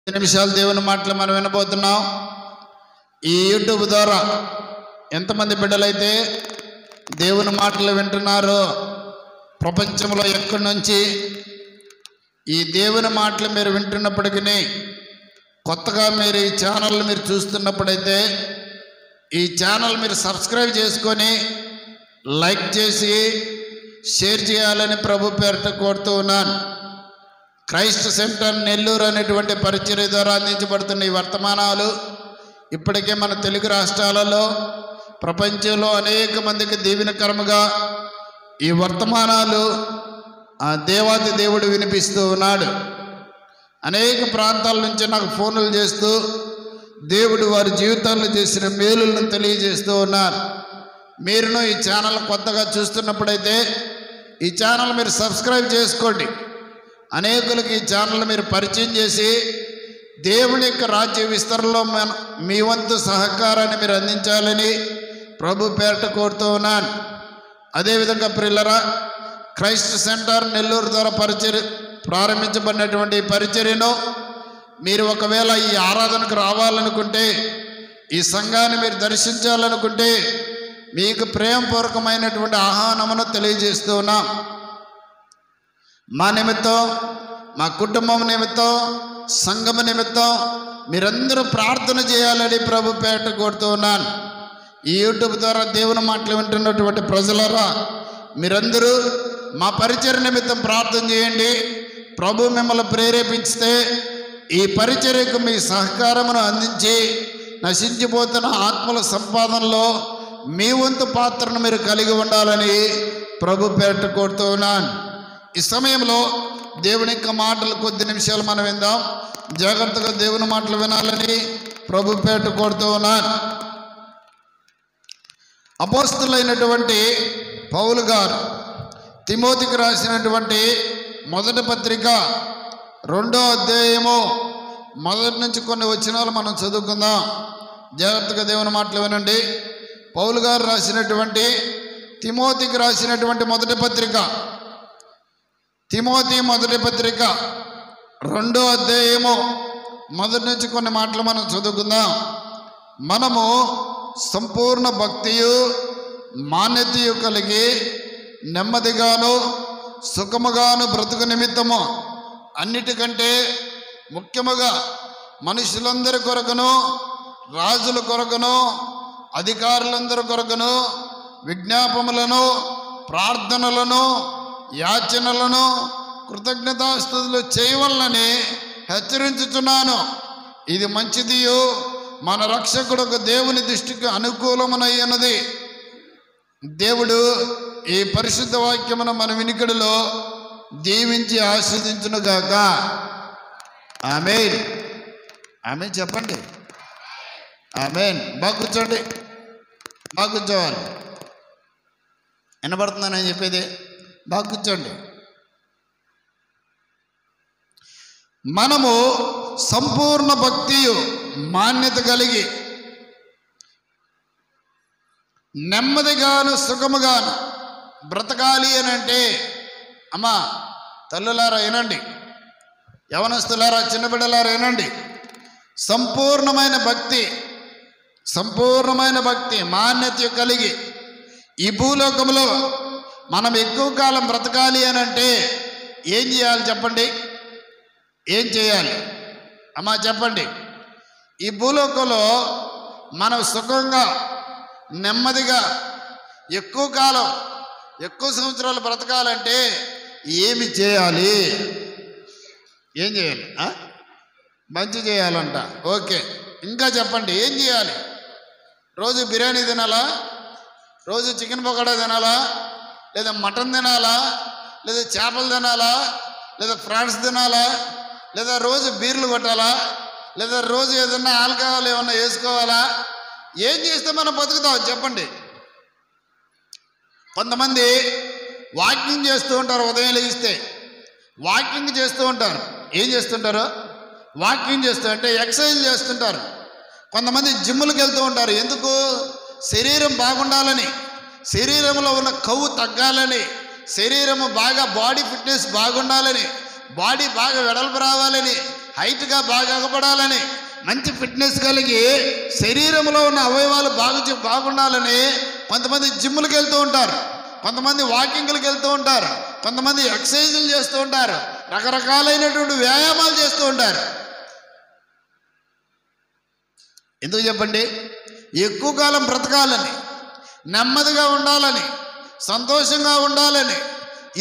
నిమిషాలు దేవుని మాటలు మనం వినబోతున్నాం. ఈ యూట్యూబ్ ద్వారా ఎంతమంది బిడ్డలైతే దేవుని మాటలు వింటున్నారో, ప్రపంచంలో ఎక్కడి నుంచి ఈ దేవుని మాటలు మీరు వింటున్నప్పటికీ, కొత్తగా మీరు ఈ ఛానల్ మీరు చూస్తున్నప్పుడైతే ఈ ఛానల్ మీరు సబ్స్క్రైబ్ చేసుకొని లైక్ చేసి షేర్ చేయాలని ప్రభు పేరిట కోరుతూ ఉన్నాను. క్రైస్ట్ సెంటర్ నెల్లూరు అనేటువంటి పరిచర్య ద్వారా అందించబడుతున్న ఈ వర్తమానాలు ఇప్పటికే మన తెలుగు రాష్ట్రాలలో, ప్రపంచంలో అనేక మందికి దీవెనకరముగా ఈ వర్తమానాలు ఆ దేవాది దేవుడు వినిపిస్తూ ఉన్నాడు. అనేక ప్రాంతాల నుంచి నాకు ఫోన్లు చేస్తూ దేవుడు వారి జీవితాల్లో చేసిన మేలులను తెలియజేస్తూ ఉన్నారు. మీరును ఈ ఛానల్ కొత్తగా చూస్తున్నప్పుడైతే ఈ ఛానల్ మీరు సబ్స్క్రైబ్ చేసుకోండి. అనేకులకు ఈ ఛానల్ మీరు పరిచయం చేసి దేవుని యొక్క రాజ్య విస్తరణలో మీ వంతు సహకారాన్ని మీరు అందించాలని ప్రభు పేరిట కోరుతూ ఉన్నాను. అదేవిధంగా ప్రియులరా, క్రైస్ట్ సెంటర్ నెల్లూరు ద్వారా ప్రారంభించబడినటువంటి పరిచర్యను మీరు ఒకవేళ ఈ ఆరాధనకు రావాలనుకుంటే, ఈ సంఘాన్ని మీరు దర్శించాలనుకుంటే మీకు ప్రేమపూర్వకమైనటువంటి ఆహ్వానమును తెలియజేస్తూ ఉన్నాం. మా నిమిత్తం, మా కుటుంబం నిమిత్తం, సంఘం నిమిత్తం మీరందరూ ప్రార్థన చేయాలని ప్రభు పేట కోరుతూ ఉన్నాను. ఈ యూట్యూబ్ ద్వారా దేవుని మాటలు వింటున్నటువంటి ప్రజలరా, మీరందరూ మా పరిచర్య నిమిత్తం ప్రార్థన చేయండి. ప్రభు మిమ్మల్ని ప్రేరేపించితే ఈ పరిచర్యకు మీ సహకారమును అందించి నశించిపోతున్న ఆత్మల సంపాదనలో మీ వంతు పాత్రను మీరు కలిగి ఉండాలని ప్రభు పేట కోరుతూ ఉన్నాను. ఈ సమయంలో దేవుని యొక్క మాటలు కొద్ది నిమిషాలు మనం విందాం. జాగ్రత్తగా దేవుని మాటలు వినాలని ప్రభు పేట కోరుతూ ఉన్నాను. అపోస్తలులైనటువంటి పౌలు గారు తిమోతికి రాసినటువంటి మొదటి పత్రిక 2వ అధ్యాయము మొదటి నుంచి కొన్ని వచనాలు మనం చదువుకుందాం. జాగ్రత్తగా దేవుని మాటలు వినండి. పౌలు గారు రాసినటువంటి తిమోతికి రాసినటువంటి మొదటి పత్రిక, తిమోతి మొదటి పత్రిక 2వ అధ్యాయము మొదటి నుంచి కొన్ని మాటలు మనం చదువుకుందాం. మనము సంపూర్ణ భక్తియు మాన్యతయు కలిగి నెమ్మదిగాను సుఖముగాను బ్రతుకు నిమిత్తము, అన్నిటికంటే ముఖ్యముగా మనుషులందరి కొరకును, రాజుల కొరకును, అధికారులందరి కొరకును విజ్ఞాపములను, ప్రార్థనలను, యాచనలను, కృతజ్ఞతాస్తుతులు చేయవలనని హెచ్చరించుచున్నాను. ఇది మంచిదియు మన రక్షకుడు దేవుని దృష్టికి అనుకూలమునయ్యున్నది. దేవుడు ఈ పరిశుద్ధ వాక్యమును మన వినికిడిలో దీవించి ఆస్వాదించునుగాక. ఆమేన్. ఆమేన్ చెప్పండి. ఆమేన్. బాగా కూర్చోండి, బాగా కూర్చోవాలి. వినబడుతుందని చెప్పేది, బాగా కూర్చోండి. మనము సంపూర్ణ భక్తియు మాన్యత కలిగి నెమ్మదిగాను సుఖముగాను బ్రతకాలి అని అంటే, అమ్మా తల్లులారా వినండి, యవనస్తులారా, చిన్నబిడ్డలారా వినండి. సంపూర్ణమైన భక్తి మాన్యత కలిగి ఈ భూలోకంలో మనం ఎక్కువ కాలం బ్రతకాలి అని అంటే ఏం చేయాలి చెప్పండి? ఏం చేయాలి అమ్మా చెప్పండి? ఈ భూలోకంలో మనం సుఖంగా నెమ్మదిగా ఎక్కువ కాలం ఎక్కువ సంవత్సరాలు బ్రతకాలంటే ఏమి చేయాలి? ఏం చేయాలి? మంచి చేయాలంట. ఓకే, ఇంకా చెప్పండి ఏం చేయాలి? రోజు బిర్యానీ తినాలా? రోజు చికెన్ పకోడా తినాలా? లేదా మటన్ తినాలా? లేదా చేపలు తినాలా? లేదా ఫ్రాన్స్ తినాలా? లేదా రోజు బీర్లు కొట్టాలా? లేదా రోజు ఏదన్నా ఆల్కహాల్ ఏమన్నా వేసుకోవాలా? ఏం చేస్తే మనం బతుకుతాం చెప్పండి? కొంతమంది వాకింగ్ చేస్తూ ఉంటారు. ఉదయం లేస్తే వాకింగ్ చేస్తూ ఉంటారు. ఏం చేస్తుంటారు? వాకింగ్ చేస్తూ అంటే ఎక్సర్సైజ్ చేస్తుంటారు. కొంతమంది జిమ్ములకు వెళ్తూ ఉంటారు. ఎందుకు? శరీరం బాగుండాలని, శరీరంలో ఉన్న కొవ్వు తగ్గాలని, శరీరము బాగా బాడీ ఫిట్నెస్ బాగుండాలని, బాడీ బాగా వెడల్పు రావాలని, హైట్గా బాగా ఎగపడాలని, మంచి ఫిట్నెస్ కలిగి శరీరంలో ఉన్న అవయవాలు బాగుండాలని కొంతమంది జిమ్లకు వెళ్తూ ఉంటారు, కొంతమంది వాకింగ్లకు వెళ్తూ ఉంటారు, కొంతమంది ఎక్సర్సైజులు చేస్తూ ఉంటారు, రకరకాలైనటువంటి వ్యాయామాలు చేస్తూ ఉంటారు. ఎందుకు చెప్పండి? ఎక్కువ కాలం బ్రతకాలని, నెమ్మదిగా ఉండాలని, సంతోషంగా ఉండాలని.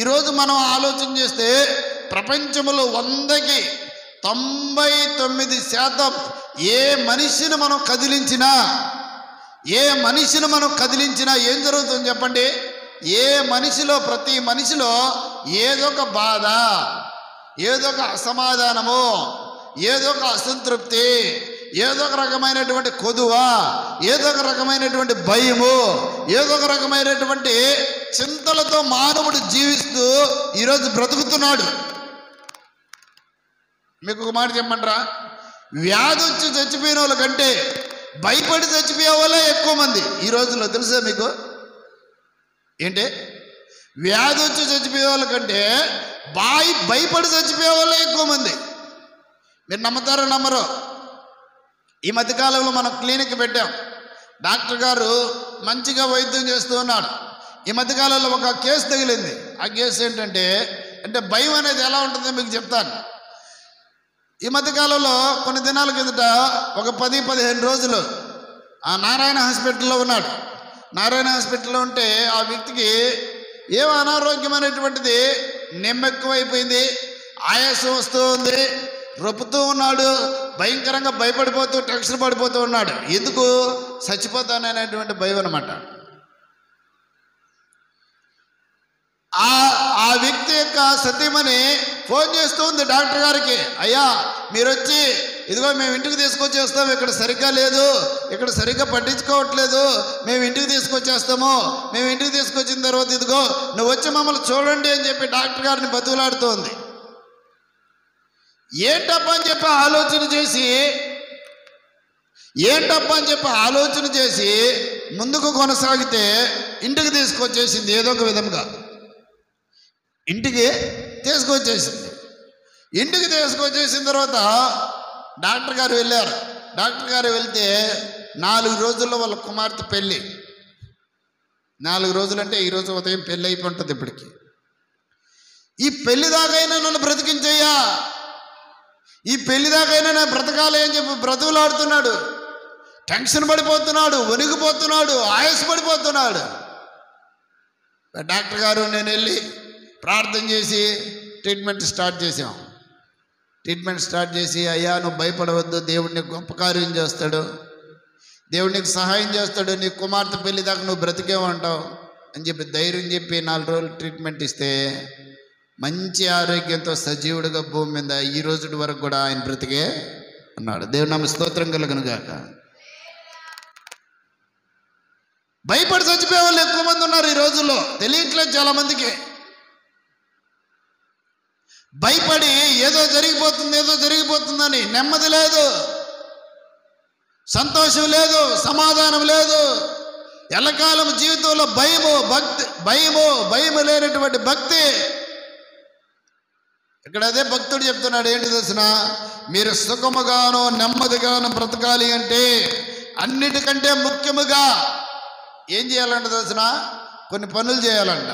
ఈరోజు మనం ఆలోచన చేస్తే ప్రపంచంలో 100కి 99% ఏ మనిషిని మనం కదిలించినా ఏం జరుగుతుంది చెప్పండి? ప్రతి మనిషిలో ఏదో ఒక బాధ, ఏదో ఒక అసమాధానము, ఏదో ఒక అసంతృప్తి, ఏదో ఒక రకమైనటువంటి కొదువ, ఏదో ఒక రకమైనటువంటి భయము, ఏదో ఒక రకమైనటువంటి చింతలతో మానవుడు జీవిస్తూ ఈరోజు బ్రతుకుతున్నాడు. మీకు ఒక మాట చెప్పమంటారా? వ్యాధి వచ్చి చచ్చిపోయిన వాళ్ళ కంటే భయపడి చచ్చిపోయే వాళ్ళే ఎక్కువ మంది ఈ రోజుల్లో. తెలుసా మీకు? ఏంటి? వ్యాధి వచ్చి చచ్చిపోయే వాళ్ళ కంటే భయపడి చచ్చిపోయే వాళ్ళే ఎక్కువ మంది. మీరు నమ్ముతారో నమ్మరో, ఈ మధ్యకాలంలో మనం క్లినిక్ పెట్టాం. డాక్టర్ గారు మంచిగా వైద్యం చేస్తూ ఉన్నాడు. ఈ మధ్యకాలంలో ఒక కేసు తగిలింది. ఆ కేసు ఏంటంటే, భయం అనేది ఎలా ఉంటుందో మీకు చెప్తాను. ఈ మధ్యకాలంలో కొన్ని దినాల కిందట ఒక 10-15 రోజులు ఆ నారాయణ హాస్పిటల్లో ఉన్నాడు. నారాయణ హాస్పిటల్లో ఉంటే ఆ వ్యక్తికి ఏమో అనారోగ్యమైనటువంటిది, నెమ్మెక్కువైపోయింది, ఆయాసం వస్తూ ఉంది, రొప్పుతూ ఉన్నాడు, భయంకరంగా భయపడిపోతూ టెన్షన్ పడిపోతూ ఉన్నాడు. ఎందుకు? చచ్చిపోతాననేటువంటి భయం అన్నమాట. ఆ వ్యక్తి యొక్క సతీమణి ఫోన్ చేస్తూ ఉంది డాక్టర్ గారికి, అయ్యా మీరు వచ్చి ఇదిగో మేము ఇంటికి తీసుకొచ్చేస్తాం, ఇక్కడ సరిగ్గా లేదు, ఇక్కడ సరిగ్గా పట్టించుకోవట్లేదు, మేము ఇంటికి తీసుకొచ్చేస్తాము, మేము ఇంటికి తీసుకొచ్చిన తర్వాత ఇదిగో నువ్వు వచ్చి మమ్మల్ని చూడండి అని చెప్పి డాక్టర్ గారిని బతుకులాడుతోంది. ఏంటప్పా అని చెప్పి ఆలోచన చేసి ముందుకు కొనసాగితే ఇంటికి తీసుకొచ్చేసింది. ఏదో ఒక విధంగా ఇంటికి తీసుకొచ్చేసింది. ఇంటికి తీసుకొచ్చేసిన తర్వాత డాక్టర్ గారు వెళ్ళారు. డాక్టర్ గారు వెళ్తే 4 రోజుల్లో వాళ్ళ కుమార్తె పెళ్ళి. 4 రోజులంటే ఈరోజు ఉదయం పెళ్ళి అయిపోయి ఉంటుంది. ఇప్పటికి ఈ పెళ్లి దాకైనా నన్ను బ్రతికించయ్యా, ఈ పెళ్లి దాకైనా నేను బ్రతకాలి అని చెప్పి బ్రతుకులాడుతున్నాడు. టెన్షన్ పడిపోతున్నాడు, వణికిపోతున్నాడు, ఆయాసపడిపోతున్నాడు. డాక్టర్ గారు నేను వెళ్ళి ప్రార్థన చేసి ట్రీట్మెంట్ స్టార్ట్ చేసి అయ్యా నువ్వు భయపడవద్దు, దేవుడు నీకు గొప్ప కార్యం చేస్తాడు, దేవుడు నీకు సహాయం చేస్తాడు, నీ కుమార్తె పెళ్లి దాకా నువ్వు బ్రతికే ఉంటావు అని చెప్పి ధైర్యం చెప్పి 4 రోజులు ట్రీట్మెంట్ ఇస్తే మంచి ఆరోగ్యంతో సజీవుడిగా భూమి మీద ఈ రోజు వరకు కూడా ఆయన బ్రతికే ఉన్నాడు. దేవుని నామ స్తోత్రం కలుగును గాక. భయపడి చచ్చిపోయే వాళ్ళు ఎక్కువ మంది ఉన్నారు ఈ రోజుల్లో. తెలియట్లేదు చాలా మందికి. భయపడి ఏదో జరిగిపోతుందని నెమ్మది లేదు, సంతోషం లేదు, సమాధానం లేదు. ఎల్లకాలం జీవితంలో భయము లేనటువంటి భక్తి. ఇక్కడ అదే భక్తుడు చెప్తున్నాడు. ఏంటి తెలిసిన? మీరు సుఖముగాను నెమ్మదిగాను బ్రతకాలి అంటే అన్నిటికంటే ముఖ్యముగా ఏం చేయాలంట తెలిసిన? కొన్ని పనులు చేయాలంట.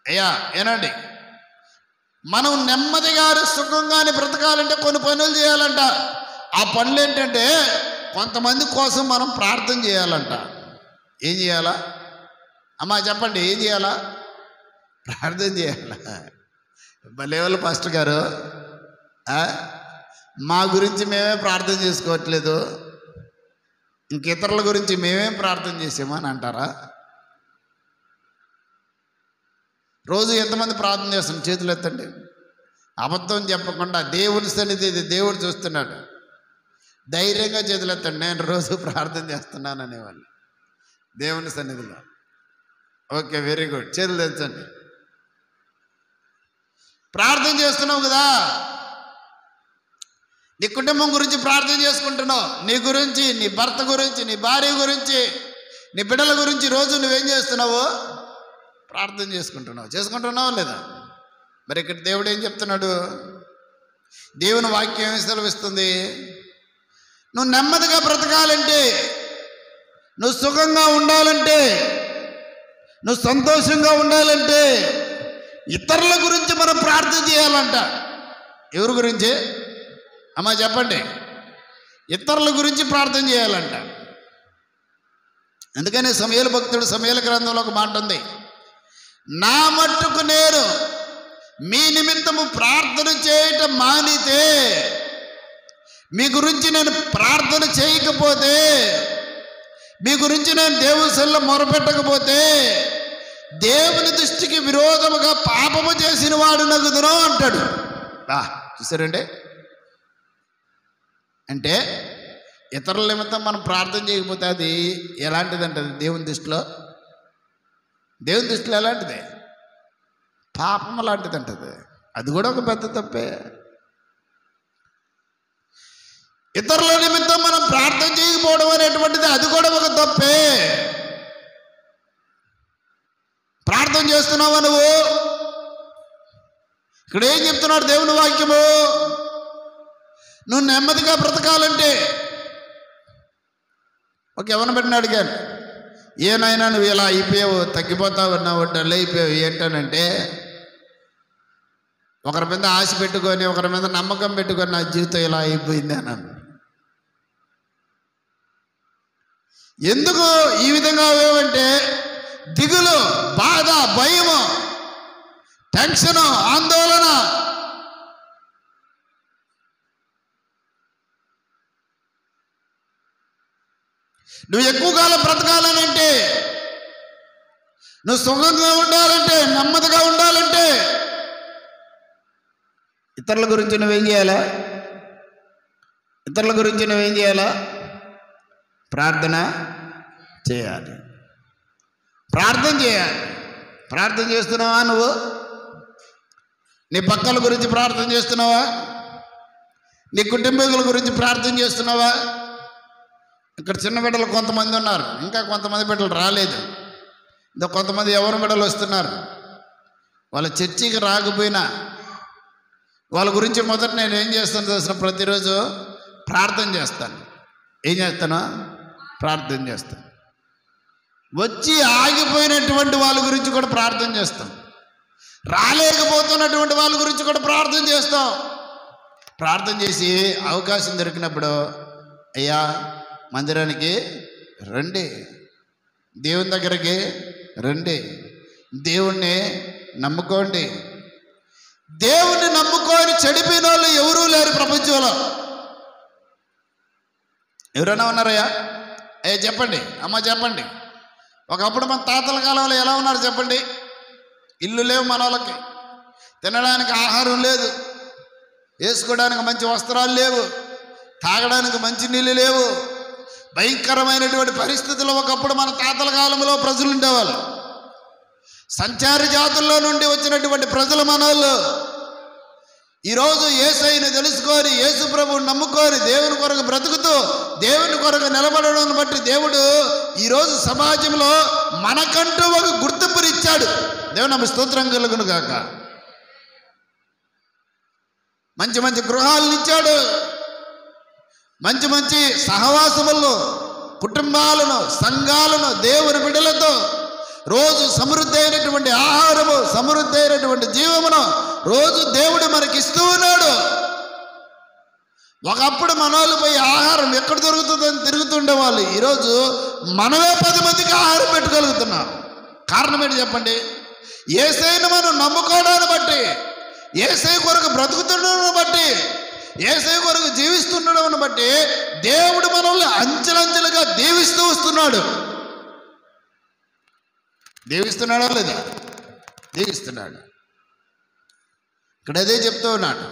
అయ్యా ఏనండి, మనం నెమ్మదిగా సుఖంగానే బ్రతకాలంటే కొన్ని పనులు చేయాలంట. ఆ పనులు ఏంటంటే కొంతమంది కోసం మనం ప్రార్థన చేయాలంట. ఏం చేయాలా అమ్మా చెప్పండి? ఏం చేయాలా? ప్రార్థన చేయాలా? భలేవాళ్ళు పాస్టర్ గారు, మా గురించి మేమే ప్రార్థన చేసుకోవట్లేదు, ఇంకితరుల గురించి మేమేం ప్రార్థన చేసామా అని అంటారా? రోజు ఎంతమంది ప్రార్థన చేస్తున్నాం? చేతులు ఎత్తండి. అబద్ధం చెప్పకుండా దేవుని సన్నిధి దేవుడు చూస్తున్నాడు. ధైర్యంగా చేతులు ఎత్తండి. నేను రోజు ప్రార్థన చేస్తున్నాను అనేవాళ్ళు దేవుని సన్నిధిలో. Okay, very good. చేతులు తెచ్చండి. ప్రార్థన చేస్తున్నావు కదా, నీ కుటుంబం గురించి ప్రార్థన చేసుకుంటున్నావు, నీ గురించి, నీ భర్త గురించి, నీ భార్య గురించి, నీ బిడ్డల గురించి రోజు నువ్వేం చేస్తున్నావు? ప్రార్థన చేసుకుంటున్నావా లేదా? మరి ఇక్కడ దేవుడు ఏం చెప్తున్నాడు? దేవుని వాక్యం ఏమి సెలవిస్తుంది? నువ్వు నెమ్మదిగా బ్రతకాలంటే, నువ్వు సుఖంగా ఉండాలంటే, నువ్వు సంతోషంగా ఉండాలంటే ఇతరుల గురించి మనం ప్రార్థన చేయాలంట. ఎవరి గురించి అమ్మా చెప్పండి? ఇతరుల గురించి ప్రార్థన చేయాలంట. అందుకని సమూయేలు భక్తుడు సమూయేలు గ్రంథంలో ఒక మాట ఉంది, నా మట్టుకు నేను మీ నిమిత్తము ప్రార్థన చేయటం మానితే, మీ గురించి నేను ప్రార్థన చేయకపోతే, మీ గురించి నేను దేవుని సన్నిధిలో మొరపెట్టకపోతే దేవుని దృష్టికి విరోధముగా పాపము చేసిన వాడు నగుదును అంటాడు. చూసారండి? అంటే ఇతరుల నిమిత్తం మనం ప్రార్థన చేయకపోతే అది ఎలాంటిది అంటది దేవుని దృష్టిలో? దేవుని దృష్టిలో ఎలాంటిది? పాపం లాంటిది అంటది. అది కూడా ఒక పెద్ద తప్పే. ఇతరుల నిమిత్తం మనం ప్రార్థన చేయకపోవడం అనేటువంటిది అది కూడా ఒక తప్పే. ప్రార్థన చేస్తున్నావా నువ్వు? ఇక్కడ ఏం చెప్తున్నాడు దేవుని వాక్యము? నువ్వు నెమ్మదిగా బ్రతకాలంటే, ఒక ఎవరిని పెట్టిన అడిగాను, ఏనైనా నువ్వు ఇలా అయిపోయావు, తగ్గిపోతావు అన్నావు, డల్ అయిపోయావు ఏంటనంటే, ఒకరి మీద ఆశ పెట్టుకొని, ఒకరి మీద నమ్మకం పెట్టుకొని నా జీవితం ఇలా అయిపోయింది అన్నాను. ఎందుకు ఈ విధంగా అవేవంటే దిగులు, బాధ, భయము, టెన్షను, ఆందోళన. నువ్వు ఎక్కువ కాలం బ్రతకాలనంటే, నువ్వు సుఖంగా ఉండాలంటే, నెమ్మదిగా ఉండాలంటే ఇతరుల గురించి నువ్వేం చేయాలా? ఇతరుల గురించి నువ్వేం చేయాలా? ప్రార్థన చేయాలి. ప్రార్థన చేయాలి. ప్రార్థన చేస్తున్నావా నువ్వు? నీ పక్కల గురించి ప్రార్థన చేస్తున్నావా? నీ కుటుంబీకుల గురించి ప్రార్థన చేస్తున్నావా? ఇక్కడ చిన్న బిడ్డలు కొంతమంది ఉన్నారు, ఇంకా కొంతమంది బిడ్డలు రాలేదు. ఇంకా కొంతమంది ఎవరి బిడ్డలు వస్తున్నారు. వాళ్ళ చర్చికి రాకపోయినా వాళ్ళ గురించి మొదట నేను ఏం చేస్తాను తెలిసిన, ప్రతిరోజు ప్రార్థన చేస్తాను. ఏం చేస్తాను? ప్రార్థన చేస్తాను. వచ్చి ఆగిపోయినటువంటి వాళ్ళ గురించి కూడా ప్రార్థన చేస్తాం. రాలేకపోతున్నటువంటి వాళ్ళ గురించి కూడా ప్రార్థన చేస్తాం. ప్రార్థన చేసి అవకాశం దొరికినప్పుడు, అయ్యా మందిరానికి రండి, దేవుని దగ్గరికి రండి, దేవుణ్ణి నమ్ముకోండి. దేవుణ్ణి నమ్ముకొని చెడిపోయిన వాళ్ళు ఎవరూ లేరు ప్రపంచంలో. ఎవరైనా ఉన్నారయ్యా? అయ్యా చెప్పండి, అమ్మ చెప్పండి. ఒకప్పుడు మన తాతల కాలంలో ఎలా ఉన్నారు చెప్పండి? ఇల్లు లేవు మన వాళ్ళకి, తినడానికి ఆహారం లేదు, వేసుకోవడానికి మంచి వస్త్రాలు లేవు, తాగడానికి మంచి నీళ్ళు లేవు. భయంకరమైనటువంటి పరిస్థితుల్లో ఒకప్పుడు మన తాతల కాలంలో ప్రజలు ఉండేవాళ్ళు. సంచారి జాతుల్లో నుండి వచ్చినటువంటి ప్రజలు మనోళ్ళు ఈరోజు యేసయ్యను తెలుసుకొని, యేసు ప్రభువుని నమ్ముకొని, దేవుని కొరకు బ్రతుకుతూ, దేవుని కొరకు నిలబడడం బట్టి దేవుడు ఈరోజు సమాజంలో మనకంటూ ఒక గుర్తింపునిచ్చాడు. దేవుని నామ స్తోత్రం కలుగును గాక. మంచి మంచి గృహాలను ఇచ్చాడు, మంచి మంచి సహవాసములను, కుటుంబాలను, సంఘాలను, దేవుని బిడ్డలతో రోజు సమృద్ధి అయినటువంటి ఆహారము, సమృద్ధి అయినటువంటి జీవమును రోజు దేవుడు మనకి ఇస్తూ ఉన్నాడు. ఒకప్పుడు మనోళ్ళు పోయి ఆహారం ఎక్కడ దొరుకుతుందని తిరుగుతుండేవాళ్ళు. ఈరోజు మనమే 10 మందికి ఆహారం పెట్టుకోగలుగుతున్నాం. కారణం ఏంటి చెప్పండి? యేసయ్యను మనం నమ్ముకోవడాన్ని బట్టి, యేసయ్య కొరకు బ్రతుకుతుండడం బట్టి, యేసయ్య కొరకు జీవిస్తుండడం బట్టి దేవుడు మనల్ని అంచెలంచెలుగా దీవిస్తూ వస్తున్నాడు. దీవిస్తున్నాడా లేదా? దీవిస్తున్నాడు. ఇక్కడ అదే చెప్తూ ఉన్నాడు,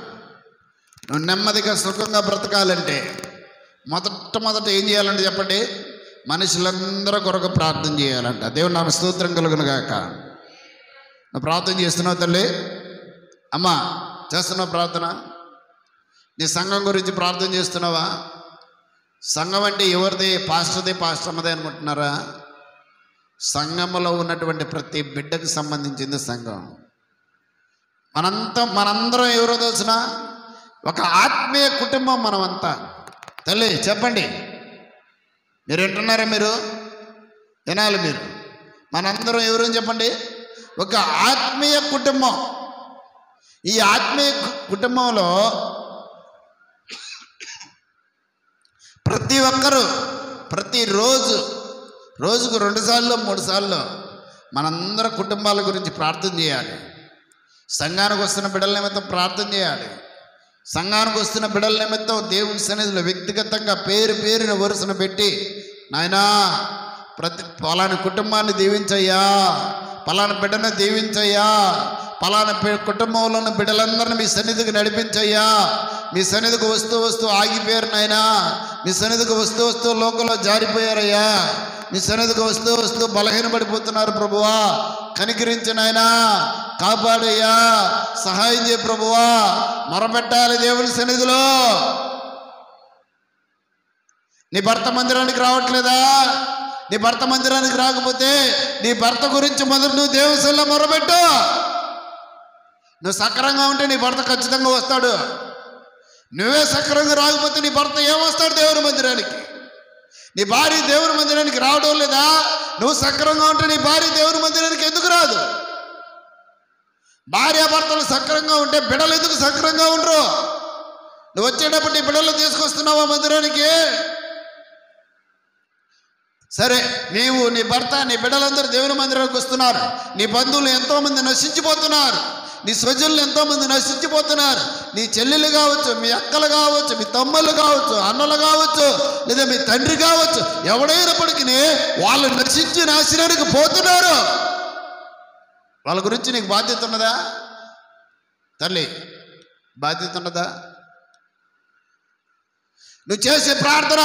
నువ్వు నెమ్మదిగా సుఖంగా బ్రతకాలంటే మొదట ఏం చేయాలంటే చెప్పండి? మనుషులందరూ కొరకు ప్రార్థన చేయాలంట. దేవుని నామ స్తోత్రం కలుగును గాక. నువ్వు ప్రార్థన చేస్తున్నావు తల్లి? అమ్మా చేస్తున్నావు ప్రార్థన? నీ సంఘం గురించి ప్రార్థన చేస్తున్నావా? సంఘం అంటే ఎవరిది? పాస్టర్ది, పాస్టర్మదే అనుకుంటున్నారా? సంఘంలో ఉన్నటువంటి ప్రతి బిడ్డకు సంబంధించింది సంఘం. మనందరం ఎవరో తెలిసిన ఒక ఆత్మీయ కుటుంబం మనమంతా. తల్లి చెప్పండి, మీరు వింటున్నారా? మీరు వినాలి. మీరు మనందరం ఎవరు చెప్పండి? ఒక ఆత్మీయ కుటుంబం. ఈ ఆత్మీయ కుటుంబంలో ప్రతి ఒక్కరూ ప్రతిరోజు, రోజుకు 2 సార్లు 3 సార్లు మనందరం కుటుంబాల గురించి ప్రార్థన చేయాలి. సంఘానికి వస్తున్న బిడ్డల నిమిత్తం ప్రార్థన చేయాలి. సంఘానికి వస్తున్న బిడ్డల నిమిత్తం దేవుని సన్నిధిలో వ్యక్తిగతంగా పేరు పేరున వరుసను పెట్టి, నాయనా పలాని కుటుంబాన్ని దీవించయ్యా, పలానా బిడ్డను దీవించయ్యా, పలానా కుటుంబంలో ఉన్న బిడ్డలందరినీ మీ సన్నిధికి నడిపించయ్యా, మీ సన్నిధికి వస్తూ ఆగిపోయారు నాయనా, మీ సన్నిధికి వస్తూ లోకంలో జారిపోయారయ్యా, మీ సన్నిధికి వస్తూ బలహీనపడిపోతున్నారు ప్రభువా, కనికరించి నాయనా, కాపాడయ్యా, సహాయం చేయ ప్రభువా, మొరపెట్టాలి దేవుని సన్నిధిలో. నీ భర్త మందిరానికి రావట్లేదా? నీ భర్త మందిరానికి రాకపోతే నీ భర్త గురించి మొదలు నువ్వు దేవుని సన్నిధిలో మొరపెట్టు. నువ్వు సక్రంగా ఉంటే నీ భర్త ఖచ్చితంగా వస్తాడు. నువ్వే సక్రంగా రాకపోతే నీ భర్త ఏమొస్తాడు దేవుని మందిరానికి? నీ భార్య దేవుని మందిరానికి రావడం లేదా? నువ్వు సక్రంగా ఉంటే నీ భార్య దేవుని మందిరానికి ఎందుకు రాదు? భార్యాభర్తలు సక్రంగా ఉంటే బిడ్డలు ఎందుకు సక్రంగా ఉండరు? నువ్వు వచ్చేటప్పుడు నీ బిడ్డలు తీసుకొస్తున్నావా మందిరానికి? సరే, నీవు, నీ భర్త, నీ బిడ్డలందరూ దేవుని మందిరానికి వస్తున్నారు. నీ బంధువులు ఎంతోమంది నశించిపోతున్నారు. నీ స్వజనులు ఎంతోమంది నశించిపోతున్నారు. నీ చెల్లెలు కావచ్చు, మీ అక్కలు కావచ్చు, మీ తమ్ముళ్ళు కావచ్చు, అన్నలు కావచ్చు, లేదా మీ తండ్రి కావచ్చు, ఎవడైనప్పటికీ వాళ్ళు నశించి నాశనానికి పోతున్నారు. వాళ్ళ గురించి నీకు బాధ్యత ఉన్నదా? తల్లి, బాధ్యత ఉన్నదా? నువ్వు చేసే ప్రార్థన,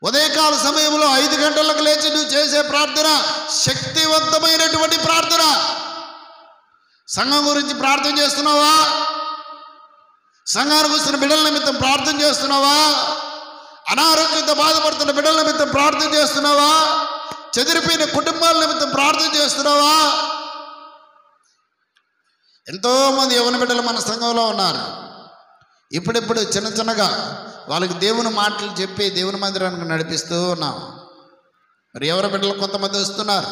ఉదయకాల సమయంలో 5 గంటలకు లేచి నువ్వు చేసే ప్రార్థన శక్తివంతమైనటువంటి ప్రార్థన. సంఘం గురించి ప్రార్థన చేస్తున్నావా? సంఘానికి వస్తున్న బిడ్డల నిమిత్తం ప్రార్థన చేస్తున్నావా? అనారోగ్యంతో బాధపడుతున్న బిడ్డల నిమిత్తం ప్రార్థన చేస్తున్నావా? చెదిరిపోయిన కుటుంబాల నిమిత్తం ప్రార్థన చేస్తున్నావా? ఎంతోమంది యవ్వన బిడ్డలు మన సంఘంలో ఉన్నారు. ఇప్పుడిప్పుడు చిన్నగా వాళ్ళకి దేవుని మాటలు చెప్పి దేవుని మందిరానికి నడిపిస్తూ ఉన్నాం. మరి ఎవరి బిడ్డలు కొంతమంది వస్తున్నారు,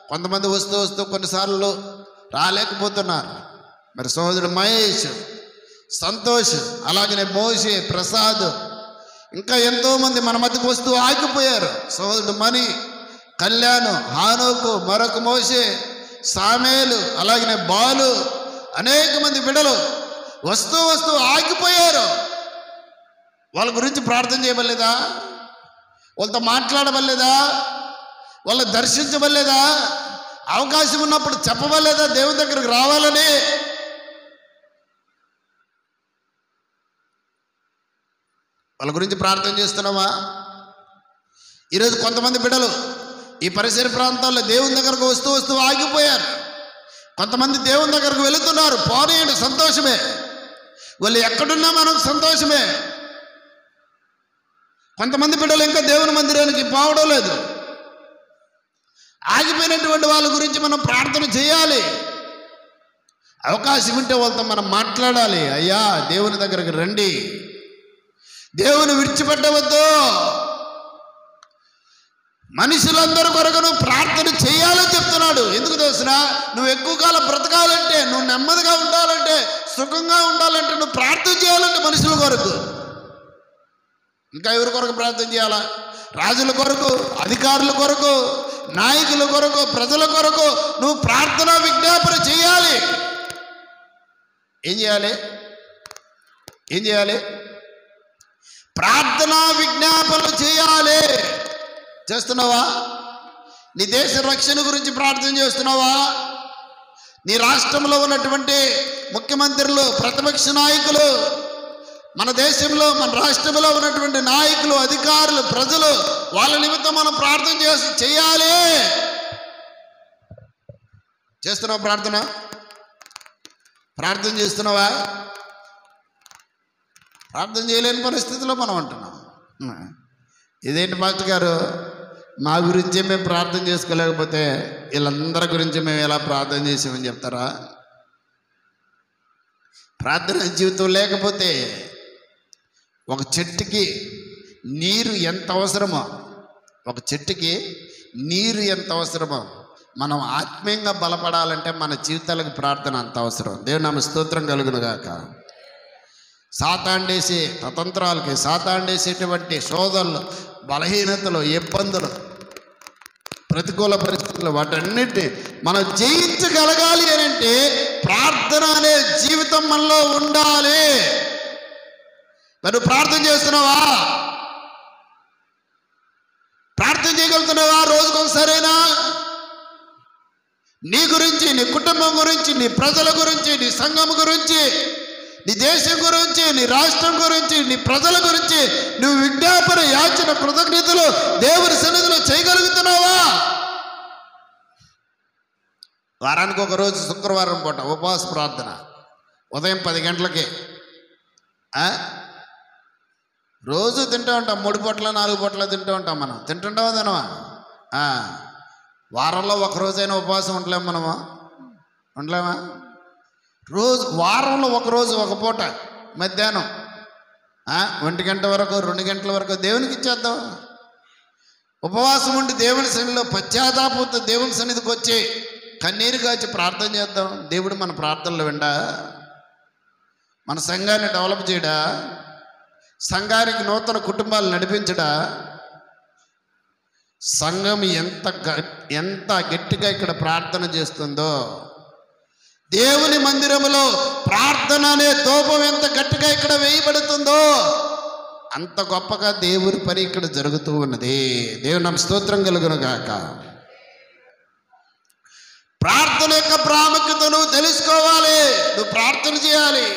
కొంతమంది వస్తూ కొన్నిసార్లు రాలేకపోతున్నారు. మరి సోదరుడు మహేష్, సంతోష్, అలాగనే మోషే, ప్రసాద్, ఇంకా ఎంతోమంది మన మధ్యకు వస్తూ ఆగిపోయారు. సోదరుడు మణి, కళ్యాణ్, హానోకు, మరొక మోషే, సామేలు, అలాగనే బాలు, అనేక మంది బిడ్డలు వస్తూ ఆగిపోయారు. వాళ్ళ గురించి ప్రార్థన చేయబడలేదా? వాళ్ళతో మాట్లాడబడలేదా? వాళ్ళని దర్శించబడలేదా? అవకాశం ఉన్నప్పుడు చెప్పబడలేదా దేవుని దగ్గరకు రావాలని? వాళ్ళ గురించి ప్రార్థన చేస్తున్నావా? ఈరోజు కొంతమంది బిడ్డలు ఈ పరిసర ప్రాంతాల్లో దేవుని దగ్గరకు వస్తూ ఆగిపోయారు. కొంతమంది దేవుని దగ్గరకు వెళుతున్నారు. పోనీయండి, సంతోషమే. వాళ్ళు ఎక్కడున్నా మనకు సంతోషమే. కొంతమంది బిడ్డలు ఇంకా దేవుని మందిరానికి పోవడం లేదు. ఆగిపోయినటువంటి వాళ్ళ గురించి మనం ప్రార్థన చేయాలి. అవకాశం ఉంటే వాళ్ళతో మనం మాట్లాడాలి. అయ్యా, దేవుని దగ్గరకు రండి, దేవుని విడిచిపెట్టవద్దు. మనుషులందరి కొరకు నువ్వు ప్రార్థన చేయాలని చెప్తున్నాడు. ఎందుకు తెలుసునా? నువ్వు ఎక్కువ కాలం బ్రతకాలంటే, నువ్వు నెమ్మదిగా ఉండాలంటే, సుఖంగా ఉండాలంటే నువ్వు ప్రార్థన చేయాలంటే మనుషుల కొరకు. ఇంకా ఎవరి కొరకు ప్రార్థన చేయాలా? రాజుల కొరకు, అధికారుల కొరకు, నాయకుల కొరకు, ప్రజల కొరకు నువ్వు ప్రార్థన విజ్ఞాపన చేయాలి. ఏం చేయాలి? ప్రార్థనా విజ్ఞాపన చేయాలి. చేస్తున్నావా? నీ దేశ రక్షణ గురించి ప్రార్థన చేస్తున్నావా? నీ రాష్ట్రంలో ఉన్నటువంటి ముఖ్యమంత్రులు, ప్రతిపక్ష నాయకులు, మన దేశంలో, మన రాష్ట్రంలో ఉన్నటువంటి నాయకులు, అధికారులు, ప్రజలు, వాళ్ళ నిమిత్తం మనం ప్రార్థన చేయాలి. చేస్తున్నావా? ప్రార్థన చేస్తున్నావా? ప్రార్థన చేయలేని పరిస్థితిలో మనం ఉంటున్నాం. ఇదేంటి మాస్టర్ గారు, మా గురించే మేము ప్రార్థన చేసుకోలేకపోతే వీళ్ళందరి గురించి మేము ఎలా ప్రార్థన చేసామని చెప్తారా? ప్రార్థన జీవితం లేకపోతే ఒక చెట్టుకి నీరు ఎంత అవసరమో, ఒక చెట్టుకి నీరు ఎంత అవసరమో, మనం ఆత్మీయంగా బలపడాలంటే మన జీవితాలకు ప్రార్థన అంత అవసరం. దేవుని నామ స్తోత్రం కలుగును గాక. సాతాండేసే తతంత్రాలకి, సాతాండేసేటువంటి శోధనలు, బలహీనతలు, ఇబ్బందులు, ప్రతికూల పరిస్థితులు, వాటన్నిటిని మనం జయించగలగాలి అని అంటే ప్రార్థన అనే జీవితం మనలో ఉండాలి. మరి ప్రార్థన చేస్తున్నావా? ప్రార్థన చేయగలుగుతున్నావా? రోజుకొకసారైనా నీ గురించి, నీ కుటుంబం గురించి, నీ ప్రజల గురించి, నీ సంఘం గురించి, నీ దేశం గురించి, నీ రాష్ట్రం గురించి, నీ ప్రజల గురించి నువ్వు విజ్ఞాపన, యాచన, కృతజ్ఞతలు దేవుని సన్నిధిలో చేయగలుగుతున్నావా? వారానికి ఒక రోజు శుక్రవారం పూట ఉపవాస ప్రార్థన ఉదయం 10 గంటలకి. రోజు తింటూ ఉంటాం, 3 పూటలు 4 పూటలు తింటూ ఉంటాం. మనం తింటుంటామా తినమా? వారంలో ఒక రోజైనా ఉపవాసం ఉండలేము మనము? ఉండలేమా? రోజు వారంలో ఒక రోజు ఒక పూట మధ్యాహ్నం 1 గంట వరకు 2 గంటల వరకు దేవునికి ఇచ్చేద్దాం. ఉపవాసం ఉండి దేవుని సన్నిధిలో పశ్చాత్తాపంతో దేవుని సన్నిధికి వచ్చి కన్నీరు కాచి ప్రార్థన చేద్దాం. దేవుడు మన ప్రార్థనలు విండా? మన సంఘాన్ని డెవలప్ చేయడా? సంఘానికి నూతన కుటుంబాలు నడిపించడా? సంఘం ఎంత గట్టిగా ఇక్కడ ప్రార్థన చేస్తుందో, దేవుని మందిరములో ప్రార్థన అనే ధూపం ఎంత గట్టిగా ఇక్కడ వేయబడుతుందో అంత గొప్పగా దేవుని పని ఇక్కడ జరుగుతూ ఉన్నది. దేవుని నామ స్తోత్రం కలుగును గాక. ప్రార్థన యొక్క ప్రాముఖ్యత నువ్వు తెలుసుకోవాలి. నువ్వు ప్రార్థన చేయాలి.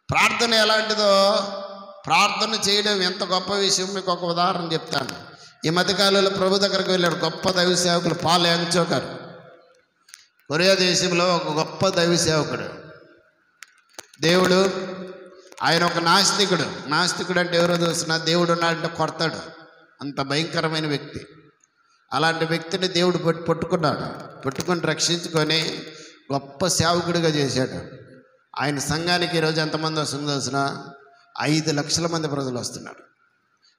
ప్రార్థన ఎలాంటిదో, ప్రార్థన చేయడం ఎంత గొప్ప విషయం మీకు ఒక ఉదాహరణ చెప్తాను. ఈ మధ్యకాలంలో ప్రభు దగ్గరకు వెళ్ళాడు గొప్ప దైవ సేవకులు పాల్ యాంగ్చో గారు. కొరియా దేశంలో ఒక గొప్ప దైవ సేవకుడు. దేవుడు, ఆయన ఒక నాస్తికుడు. నాస్తికుడు అంటే ఎవరో చూసినా దేవుడు ఉన్నాడంటే కొడతాడు, అంత భయంకరమైన వ్యక్తి. అలాంటి వ్యక్తిని దేవుడు పట్టుకొని రక్షించుకొని గొప్ప సేవకుడిగా చేశాడు. ఆయన సంఘానికి ఈరోజు ఎంతమంది వస్తుందో తెలిసిన 5 లక్షల మంది ప్రజలు వస్తున్నారు.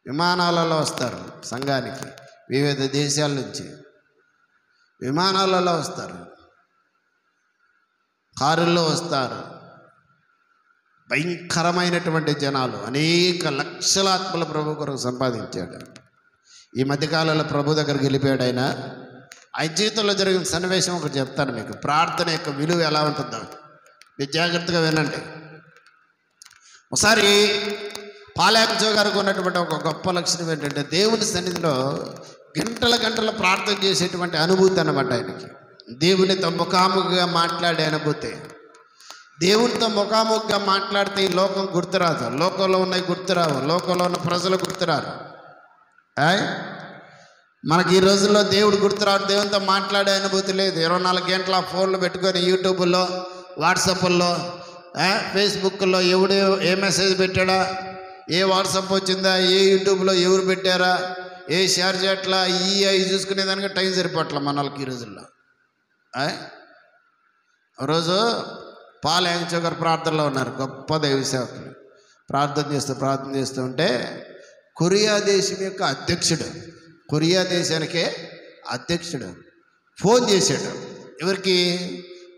విమానాలలో వస్తారు సంఘానికి, వివిధ దేశాల నుంచి విమానాలలో వస్తారు, కారుల్లో వస్తారు. భయంకరమైనటువంటి జనాలు, అనేక లక్షల ఆత్మల ప్రభు కొరకు సంపాదించాడు. ఈ మధ్యకాలంలో ప్రభు దగ్గరికి వెళ్ళిపోయాడు. ఆయన జీవితంలో జరిగిన సన్నివేశం ఒకటి చెప్తాను మీకు. ప్రార్థన యొక్క విలువ ఎలా ఉంటుందో మీరు జాగ్రత్తగా వినండి. ఒకసారి పాల్ యాంగ్చో గారికి ఉన్నటువంటి ఒక గొప్ప లక్షణం ఏంటంటే దేవుని సన్నిధిలో గంటల ప్రార్థన చేసేటువంటి అనుభూతి అన్నమాట ఆయనకి. దేవునితో ముఖాముఖిగా మాట్లాడే అనుభూతి. దేవునితో ముఖాముఖిగా మాట్లాడితే ఈ లోకం గుర్తురాదు, లోకంలో ఉన్నవి గుర్తురావు, లోకంలో ఉన్న ప్రజలు గుర్తురారు. మనకి ఈ రోజుల్లో దేవుడు గుర్తురాడు, దేవునితో మాట్లాడే అనుభూతి లేదు. 24 గంటల ఫోన్లు పెట్టుకొని యూట్యూబ్లో, వాట్సాప్లో, ఫేస్బుక్లో ఎవడు ఏ మెసేజ్ పెట్టాడా, ఏ వాట్సాప్ వచ్చిందా, ఏ యూట్యూబ్లో ఎవరు పెట్టారా, ఏ షేర్ చేయట్లా, అవి చూసుకునేదానికి టైం సరిపోట్లా మన వాళ్ళకి ఈ రోజుల్లో. రోజు పాల్ యాంగ్చో గారు ప్రార్థనలో ఉన్నారు. గొప్ప దైవ సేవకులు ప్రార్థన చేస్తూ ఉంటే కొరియా దేశం యొక్క అధ్యక్షుడు, కొరియా దేశానికే అధ్యక్షుడు ఫోన్ చేశాడు. ఎవరికి?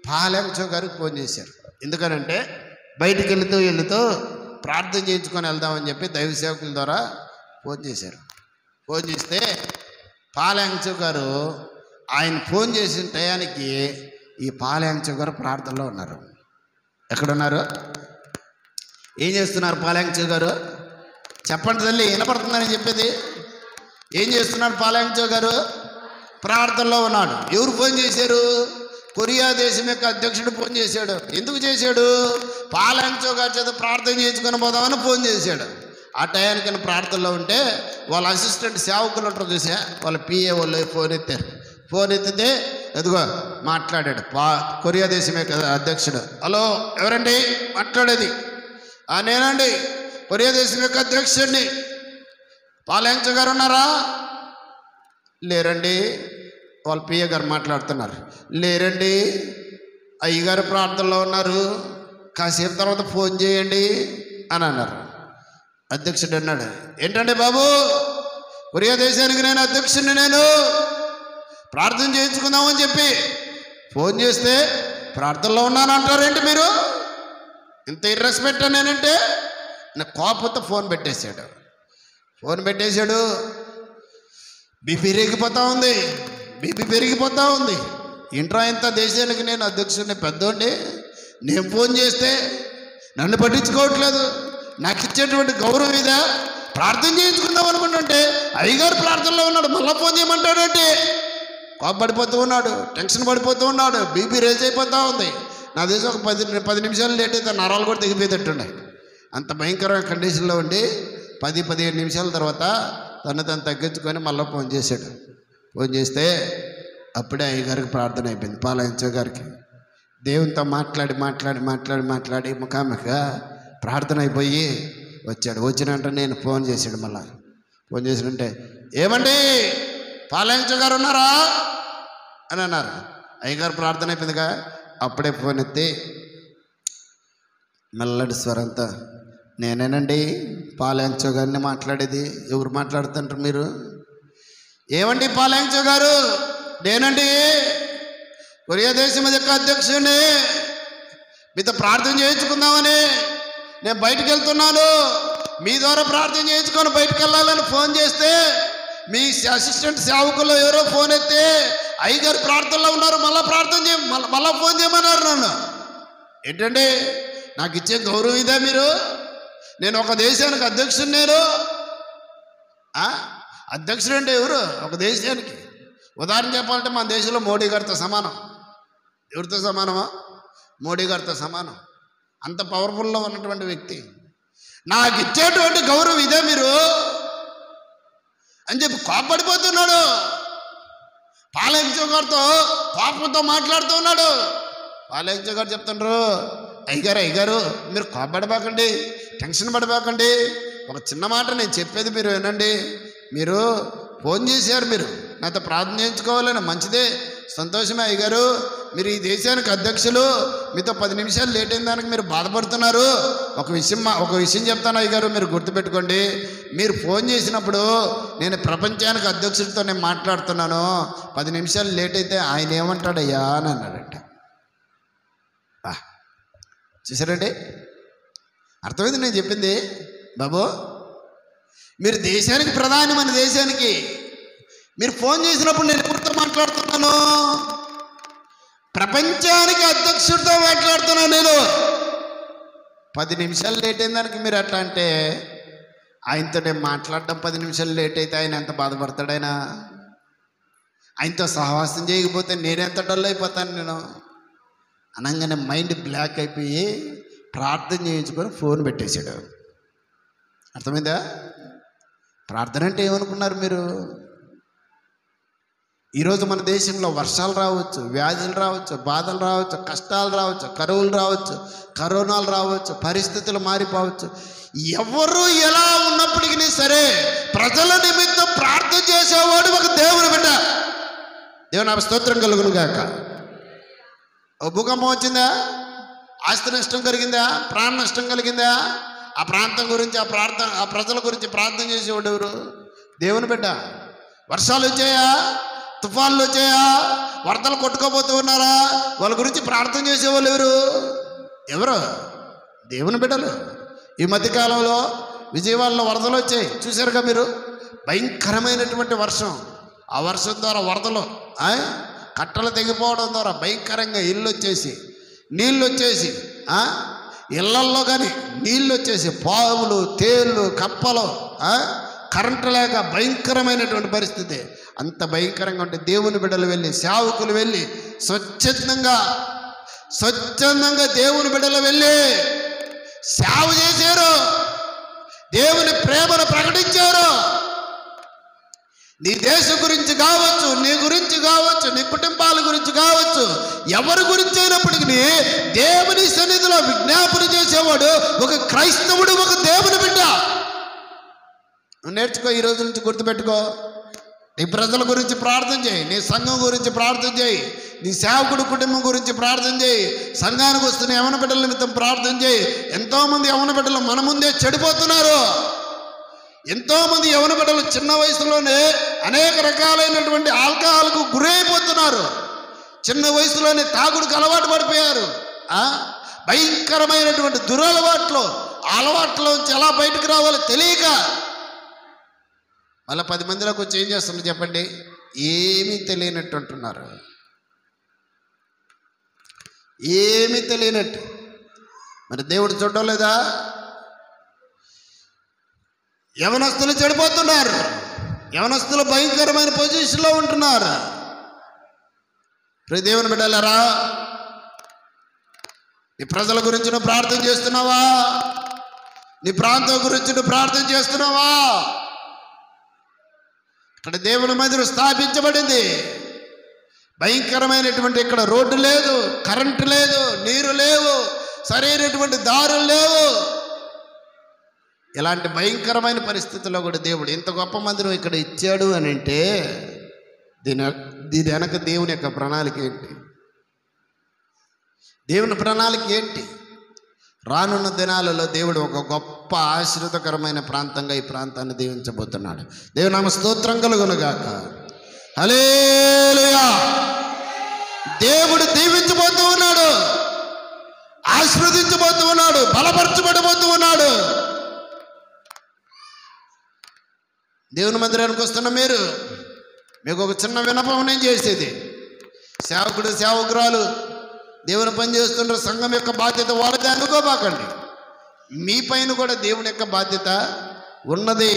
పాల్ యాంగ్చో గారికి ఫోన్ చేశారు. ఎందుకనంటే బయటికి వెళుతూ ప్రార్థన చేయించుకొని వెళ్దామని చెప్పి దైవ సేవకుల ద్వారా ఫోన్ చేశారు. ఫోన్ చేస్తే పాల్ యాంగ్చో గారు ఆయన ఫోన్ చేసిన టయానికి ఈ పాల్ యాంగ్చో గారు ప్రార్థనలో ఉన్నారు. ఎక్కడున్నారు? ఏం చేస్తున్నారు పాల్ యాంగ్చో గారు? చెప్పండి తల్లి, వినపడుతుందని చెప్పేది. ఏం చేస్తున్నాడు పాల్ యాంగ్చో గారు? ప్రార్థనలో ఉన్నాడు. ఎవరు ఫోన్ చేశారు? కొరియా దేశం యొక్క అధ్యక్షుడు ఫోన్ చేశాడు. ఎందుకు చేశాడు? పాల్ యాంగ్చో గారి చేత ప్రార్థన చేయించుకొని పోదామని ఫోన్ చేశాడు. ఆ టయానికి ప్రార్థనలో ఉంటే వాళ్ళ అసిస్టెంట్ సేవకులు ఉంటారు చూసా, వాళ్ళ పిఏ వాళ్ళు ఫోన్ ఎత్తారు. ఫోన్ ఎత్తితే ఎదుగో మాట్లాడాడు కొరియా దేశమే కదా అధ్యక్షుడు. హలో, ఎవరండి మాట్లాడేది? నేనండి, కొరియా దేశం యొక్క అధ్యక్షుడిని. పాల్ యాంగ్చో గారు ఉన్నారా? లేరండి. వాళ్ళ పిఏ గారు మాట్లాడుతున్నారు. లేరండి. అయ్యగారు ప్రార్థనలో ఉన్నారు, కాసేపు తర్వాత ఫోన్ చేయండి అని అన్నారు. అధ్యక్షుడు అన్నాడు, ఏంటంటే బాబు, కొరియా దేశానికి నేను అధ్యక్షుడిని, నేను ప్రార్థన చేయించుకుందామని చెప్పి ఫోన్ చేస్తే ప్రార్థనలో ఉన్నాను అంటారేంటి మీరు? ఇంత ఇర్రెస్పెక్ట్ నేనంటే కోపంతో ఫోన్ పెట్టేశాడు. బీపీ పెరిగిపోతూ ఉంది. ఇంట్రా ఇంత దేశానికి నేను అధ్యక్షుడిని, పెద్దోండి, నేను ఫోన్ చేస్తే నన్ను పట్టించుకోవట్లేదు, నాకు ఇచ్చేటువంటి గౌరవం ఇదా? ప్రార్థన చేయించుకుందాం అనుకుంటుంటే అయ్యగారు ప్రార్థనలో ఉన్నాడు, మళ్ళీ ఫోన్ చేయమంటాడు అంటే కోపపడిపోతూ ఉన్నాడు, టెన్షన్ పడిపోతూ ఉన్నాడు, బీపీ రేజ్ అయిపోతూ ఉంది. నా దేశం ఒక 10 నిమిషాలు లేట్ అయితే నరాలు కూడా తెగిపోయేటట్టుండే. అంత భయంకరమైన కండిషన్లో ఉండి 10-15 నిమిషాల తర్వాత తను తగ్గించుకొని మళ్ళీ ఫోన్ చేశాడు. ఫోన్ చేస్తే అప్పుడే అయ్యగారికి ప్రార్థన అయిపోయింది. పాలయంచో గారికి దేవునితో మాట్లాడి ముఖాముఖిగా ప్రార్థన అయిపోయి వచ్చాడు. వచ్చినంటే నేను ఫోన్ చేశాడు. మళ్ళీ ఫోన్ చేసినంటే, ఏమండి పాలయంచో గారు ఉన్నారా అని అన్నారు. అయ్యగారు ప్రార్థన అయిపోయిందిగా. అప్పుడే ఫోన్ ఎత్తి మెల్లడి స్వరంతో, నేనేనండి పాలయంచో గారిని మాట్లాడేది. ఎవరు మాట్లాడుతుంటారు మీరు? ఏమండి పాలయంచో గారు, నేనండి కొరియా దేశం యొక్క అధ్యక్షుడిని, మీతో ప్రార్థన చేయించుకుందామని నేను బయటకు వెళ్తున్నాను, మీ ద్వారా ప్రార్థన చేయించుకొని బయటకు వెళ్ళాలని ఫోన్ చేస్తే మీ అసిస్టెంట్ సేవకుల్లో ఎవరో ఫోన్ ఎత్తే అయ్యగారు ప్రార్థనలో ఉన్నారు, మళ్ళీ ఫోన్ చేయమన్నారు నన్ను. ఏంటండి నాకు ఇచ్చే గౌరవం ఇదే మీరు? నేను ఒక దేశానికి అధ్యక్షుడు. నేను అధ్యక్షుడు అంటే ఎవరు? ఒక దేశానికి. ఉదాహరణ చెప్పాలంటే మన దేశంలో మోడీ గారితో సమానం. ఎవరితో సమానమా? మోడీ గారితో సమానం. అంత పవర్ఫుల్లో ఉన్నటువంటి వ్యక్తి. నాకు ఇచ్చేటువంటి గౌరవం ఇదే మీరు అని చెప్పి కోపపడిపోతున్నాడు. పాలయంచో గారితో కోపంతో మాట్లాడుతూ ఉన్నాడు. పాలయంచో గారు చెప్తుండ్రు, అయ్యగారు మీరు కోపపడబాకండి, టెన్షన్ పడబాకండి, ఒక చిన్న మాట నేను చెప్పేది మీరు వినండి. మీరు ఫోన్ చేశారు, మీరు నాతో ప్రార్థన చేయించుకోవాలని, మంచిదే, సంతోషమే అయ్యగారు. మీరు ఈ దేశానికి అధ్యక్షులు, మీతో 10 నిమిషాలు లేట్ అయిన దానికి మీరు బాధపడుతున్నారు. ఒక విషయం చెప్తాను అయ్యగారు, మీరు గుర్తుపెట్టుకోండి. మీరు ఫోన్ చేసినప్పుడు నేను ప్రపంచానికి అధ్యక్షుడితో నేను మాట్లాడుతున్నాను, 10 నిమిషాలు లేట్ అయితే ఆయన ఏమంటాడయ్యా అని అన్నాడంట. చూసారండి, అర్థమైంది నేను చెప్పింది? బాబు, మీరు దేశానికి ప్రధాని, మన దేశానికి మీరు ఫోన్ చేసినప్పుడు నేను ఎవరితో మాట్లాడుతున్నాను? ప్రపంచానికి అధ్యక్షుడితో మాట్లాడుతున్నాను నేను. 10 నిమిషాలు లేట్ అయిన దానికి మీరు ఎట్లా అంటే, ఆయనతో నేను మాట్లాడడం 10 నిమిషాలు లేట్ అయితే ఆయన ఎంత బాధపడతాడు? ఆయనతో సహవాసం చేయకపోతే నేనెంత డల్ అయిపోతాను నేను అనగానే మైండ్ బ్లాక్ అయిపోయి ప్రార్థన చేయించుకొని ఫోన్ పెట్టేశాడు. అర్థమైందా? ప్రార్థన అంటే ఏమనుకున్నారు మీరు? ఈరోజు మన దేశంలో వర్షాలు రావచ్చు, వ్యాధులు రావచ్చు, బాధలు రావచ్చు, కష్టాలు రావచ్చు, కరువులు రావచ్చు, కరోనాలు రావచ్చు, పరిస్థితులు మారిపోవచ్చు. ఎవరు ఎలా ఉన్నప్పటికీ సరే ప్రజల నిమిత్తం ప్రార్థన చేసేవాడు ఒక దేవుని బిడ్డ. దేవుని స్తోత్రం కలుగును గాక. భూకంపం వచ్చిందా? ఆస్తి నష్టం కలిగిందా? ప్రాణ నష్టం కలిగిందా? ఆ ప్రాంతం గురించి, ఆ ప్రజల గురించి ప్రార్థన చేసేవాడు ఎవరు? దేవుని బిడ్డ. వర్షాలు వచ్చాయా? తుఫాన్లు వచ్చాయా? వరదలు కొట్టుకోబోతూ ఉన్నారా? వాళ్ళ గురించి ప్రార్థన చేసేవాళ్ళు ఎవరు? దేవుని బిడ్డలు. ఈ మధ్యకాలంలో విజయవాడలో వరదలు వచ్చాయి, చూశారుగా మీరు? భయంకరమైనటువంటి వర్షం. ఆ వర్షం ద్వారా వరదలు, కట్టలు తెగిపోవడం ద్వారా భయంకరంగా నీళ్ళు వచ్చేసి ఇళ్లల్లో కానీ నీళ్ళు వచ్చేసి పాములు, తేళ్ళు, కప్పలు, కరెంటు లేక భయంకరమైనటువంటి పరిస్థితి. అంత భయంకరంగా ఉంటే దేవుని బిడ్డలు వెళ్ళి, సేవకులు వెళ్ళి స్వచ్ఛందంగా దేవుని బిడ్డలు వెళ్ళి సేవ చేశారు, దేవుని ప్రేమను ప్రకటించారు. నీ దేశం గురించి కావచ్చు, నీ గురించి కావచ్చు, నీ కుటుంబాల గురించి కావచ్చు, ఎవరి గురించి అయినప్పటికీ దేవుని సన్నిధిలో విజ్ఞాపన చేసేవాడు ఒక క్రైస్తవుడు, ఒక దేవుని బిడ్డ. నేర్చుకో, ఈ రోజు నుంచి గుర్తుపెట్టుకో. నీ ప్రజల గురించి ప్రార్థన చేయి, నీ సంఘం గురించి ప్రార్థన చేయి, నీ సేవకుడు కుటుంబం గురించి ప్రార్థన చేయి, సంఘానికి వస్తున్న యవన బిడ్డల నిమిత్తం ప్రార్థన చేయి. ఎంతోమంది యవన బిడ్డలు మన ముందే చెడిపోతున్నారు. ఎంతోమంది యవన బిడ్డలు చిన్న వయసులోనే అనేక రకాలైనటువంటి ఆల్కహాల్కు గురైపోతున్నారు. చిన్న వయసులోనే తాగుడుకు అలవాటు పడిపోయారు. భయంకరమైనటువంటి దురలవాట్లు, అలవాట్లోంచి ఎలా బయటకు రావాలో తెలియక మళ్ళీ 10 మందిలోకి వచ్చి ఏం చేస్తున్నారు చెప్పండి? ఏమీ తెలియనట్టు అంటున్నారు. ఏమీ తెలియనట్టు. మరి దేవుడు చూడడం లేదా? యవనస్తులు చెడిపోతున్నారు. యవనస్తులు భయంకరమైన పొజిషన్లో ఉంటున్నారు. దేవుని బిడ్డలారా, నీ ప్రజల గురించి నువ్వు ప్రార్థన చేస్తున్నావా? నీ ప్రాంతం గురించి నువ్వు ప్రార్థన చేస్తున్నావా? ఇక్కడ దేవుని మందిరం స్థాపించబడింది. భయంకరమైనటువంటి ఇక్కడ రోడ్డు లేదు, కరెంటు లేదు, నీరు లేవు, సరైనటువంటి దారులు లేవు. ఇలాంటి భయంకరమైన పరిస్థితుల్లో కూడా దేవుడు ఇంత గొప్ప మందిరం ఇక్కడ ఇచ్చాడు అని అంటే దీని వెనక దేవుని యొక్క ప్రణాళిక ఏంటి? దేవుని ప్రణాళిక ఏంటి? రానున్న దినాలలో దేవుడు ఒక గొప్ప ఆశీర్వాదకరమైన ప్రాంతంగా ఈ ప్రాంతాన్ని దీవించబోతున్నాడు. దేవుని నామ స్తోత్రం కలుగునుగాక. హల్లెలూయా. దేవుడు దీవించబోతూ ఉన్నాడు, ఆశీర్వదించబోతూ ఉన్నాడు, బలపరచబడబోతూ ఉన్నాడు. దేవుని మందిరానికి వస్తున్న మీకు ఒక చిన్న విన్నపం నేను చేసేది, సేవకుడు సేవకురాలు దేవుని పని చేస్తుండ్రు, సంఘం యొక్క బాధ్యత వాళ్ళదే అనుకోబాకండి. మీ పైన కూడా దేవుని యొక్క బాధ్యత ఉన్నది.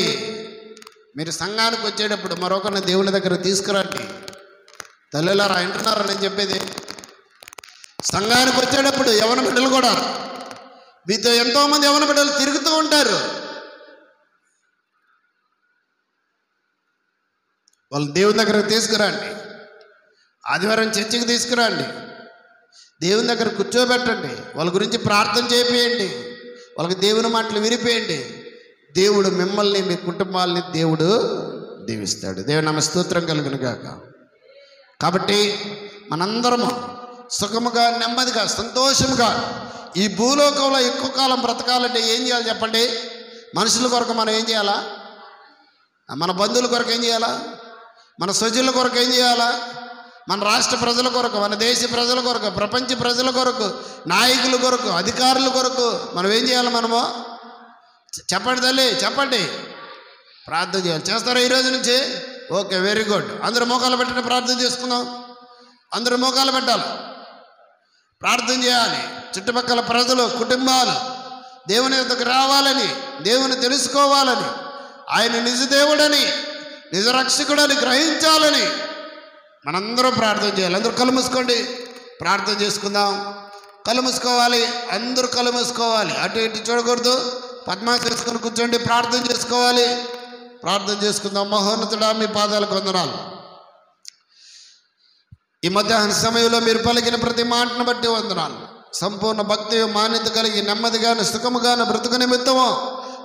మీరు సంఘానికి వచ్చేటప్పుడు మరొకరిని దేవుని దగ్గర తీసుకురండి. తల్లిలారా, వింటున్నారా నేను చెప్పేది? సంఘానికి వచ్చేటప్పుడు యవన బిడ్డలు కూడా మీతో ఎంతోమంది యవన బిడ్డలు తిరుగుతూ ఉంటారు. వాళ్ళు దేవుని దగ్గరకు తీసుకురండి. ఆదివారం చర్చికి తీసుకురండి. దేవుని దగ్గర కూర్చోబెట్టండి. వాళ్ళ గురించి ప్రార్థన చేపియండి. వాళ్ళకి దేవుని మాటలు వినిపేయండి. దేవుడు మిమ్మల్ని, మీ కుటుంబాలని దేవుడు దీవిస్తాడు. దేవుని నామ స్తోత్రం కలుగునుగాక. కాబట్టి మనందరము సుఖముగా, నెమ్మదిగా, సంతోషముగా ఈ భూలోకంలో ఎక్కువ కాలం బ్రతకాలంటే ఏం చేయాలి చెప్పండి? మనుషుల కొరకు మనం ఏం చేయాలా? మన బంధువుల కొరకు ఏం చేయాలా? మన స్వజనుల కొరకు ఏం చేయాలా? మన రాష్ట్ర ప్రజల కొరకు, మన దేశ ప్రజల కొరకు, ప్రపంచ ప్రజల కొరకు, నాయకుల కొరకు, అధికారుల కొరకు మనం ఏం చేయాలి? మనము చెప్పండి తల్లి, చెప్పండి. ప్రార్థన చేయాలి. చేస్తారా ఈరోజు నుంచి? Okay, very good. అందరూ మోకాలు పెట్టిన ప్రార్థన చేసుకుందాం. అందరూ మోకాలు పెట్టాలి, ప్రార్థన చేయాలి. చుట్టుపక్కల ప్రజలు, కుటుంబాలు దేవుని యొద్దకు రావాలని, దేవుని తెలుసుకోవాలని, ఆయన నిజ దేవుడని, నిజ రక్షకుడని గ్రహించాలని మనందరూ ప్రార్థన చేయాలి. అందరూ కళ్ళు మూసుకోండి, ప్రార్థన చేసుకుందాం. కళ్ళు మూసుకోవాలి, అందరూ కళ్ళు మూసుకోవాలి. అటు ఇటు చూడకూడదు. పద్మాసనం చేసుకొని కూర్చోండి, ప్రార్థన చేసుకోవాలి. ప్రార్థన చేసుకుందాం. మహోన్నతుడా, మీ పాదాలకు వందనాలు. ఈ మధ్యాహ్న సమయంలో మీరు పలికిన ప్రతి మాటను బట్టి వందనాలు. సంపూర్ణ భక్తి, మాన్యత కలిగి నెమ్మదిగాను సుఖముగాను బ్రతుకు నిమిత్తము,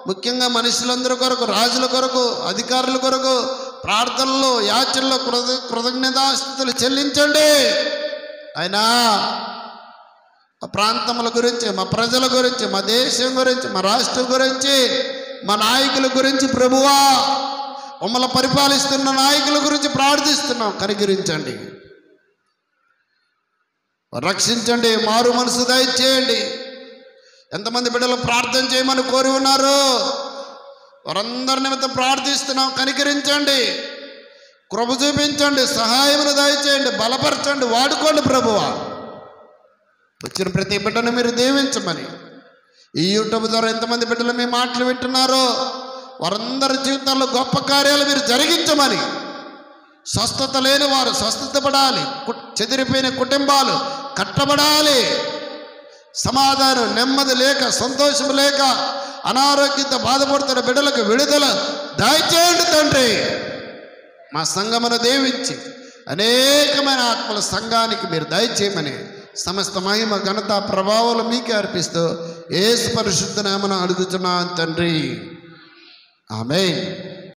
ముఖ్యంగా మనుషులందరి కొరకు, రాజుల కొరకు, అధికారుల కొరకు ప్రార్థనలు, యాచనలో కృతజ్ఞతాస్తుతులు చెల్లించండి. అయినా మా ప్రాంతముల గురించి, మా ప్రజల గురించి, మా దేశం గురించి, మా రాష్ట్రం గురించి, మా నాయకుల గురించి ప్రభువా, మమ్మల్ని పరిపాలిస్తున్న నాయకుల గురించి ప్రార్థిస్తున్నాం. కనికరించండి, రక్షించండి, మారు మనసు దయచేయండి. ఎంతమంది బిడ్డలు ప్రార్థన చేయమని కోరి ఉన్నారు, వారందరి నిమిత్తం ప్రార్థిస్తున్నాం. కనికరించండి, కృప చూపించండి, సహాయమును దయచేయండి, బలపరచండి, వాడుకోండి ప్రభువా. వచ్చిన ప్రతి బిడ్డను మీరు దీవించమని, ఈ యూట్యూబ్ ద్వారా ఎంతమంది బిడ్డలు మీ మాటలు వింటున్నారో వారందరి జీవితాల్లో గొప్ప కార్యాలు మీరు జరిగించమని, స్వస్థత లేని వారు స్వస్థత పడాలి, చెదిరిపోయిన కుటుంబాలు కట్టబడాలి, సమాధానం, నెమ్మది లేక, సంతోషం లేక, అనారోగ్యంతో బాధపడుతున్న బిడ్డలకు విడుదల దయచేయండి తండ్రి. మా సంఘమును దీవించి అనేకమైన ఆత్మల సంఘానికి మీరు దయచేయమని సమస్త మహిమ, ఘనత, ప్రభావాలు మీకే అర్పిస్తూ యేసు పరిశుద్ధ నామమున అడుగుతున్నాను తండ్రి. ఆమేన్.